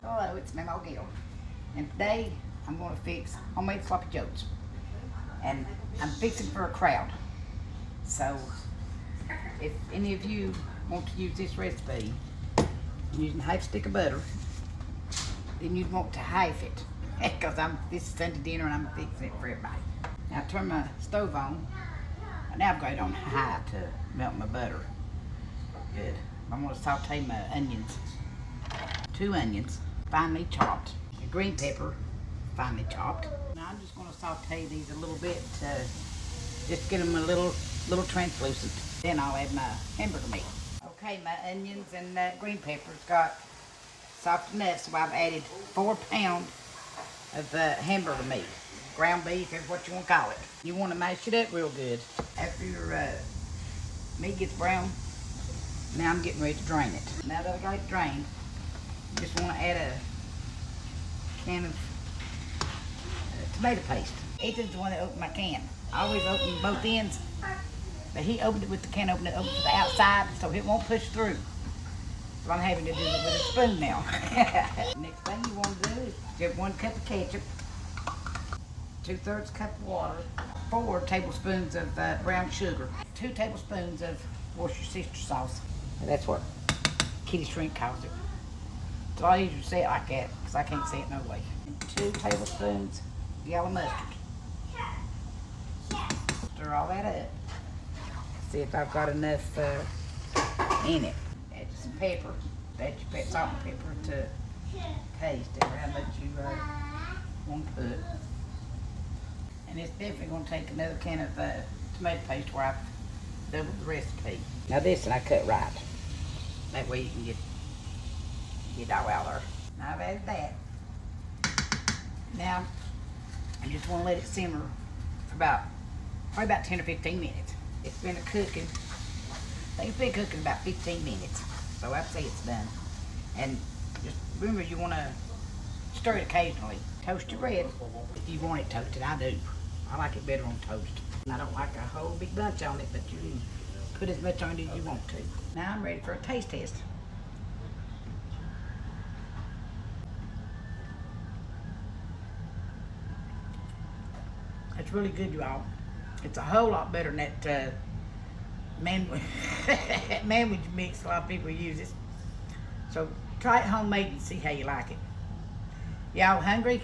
Hello, it's Mamaw Gail, and today I'm going to fix homemade sloppy joes, and I'm fixing for a crowd. So, if any of you want to use this recipe using half a stick of butter, then you'd want to half it, because this is Sunday dinner and I'm fixing it for everybody. Now turn my stove on. Now I've got it on high to melt my butter. Good. I'm going to saute my onions. 2 onions, finely chopped. A green pepper, finely chopped. Now I'm just going to saute these a little bit to just get them a little translucent. Then I'll add my hamburger meat. Okay, my onions and green peppers got soft enough, so I've added 4 pounds of hamburger meat. Ground beef, is what you want to call it. You want to mash it up real good. After your meat gets brown, now I'm getting ready to drain it. Now that I got it drained, you just want to add a can of tomato paste. Ethan's the one that opened my can. I always open both ends, but he opened it with the can opener open to the outside, so it won't push through. So I'm having to do it with a spoon now. Next thing you want to do is get 1 cup of ketchup, 2/3 cup of water, 4 tablespoons of brown sugar, 2 tablespoons of Worcestershire sauce. That's what Kitty Shrink calls it. It's a lot easier to say it like that, because I can't say it no way. And 2 tablespoons of yellow mustard. Stir all that up. See if I've got enough in it. Add some pepper. Add your salt and pepper to taste it, how much you want to put. And it's definitely going to take another can of tomato paste where I've doubled the recipe. Now this one I cut right. That way you can get it all out there. Now I've added that. Now I just want to let it simmer for probably about 10 or 15 minutes. It's been cooking. I think it's been cooking about 15 minutes. So I'd say it's done. And just remember, you want to stir it occasionally. Toast your bread if you want it toasted. I do. I like it better on toast. I don't like a whole big bunch on it, but you can put as much on it as you want to. Now I'm ready for a taste test. It's really good, you all. It's a whole lot better than that manwich mix a lot of people use it. So try it homemade and see how you like it. Y'all hungry?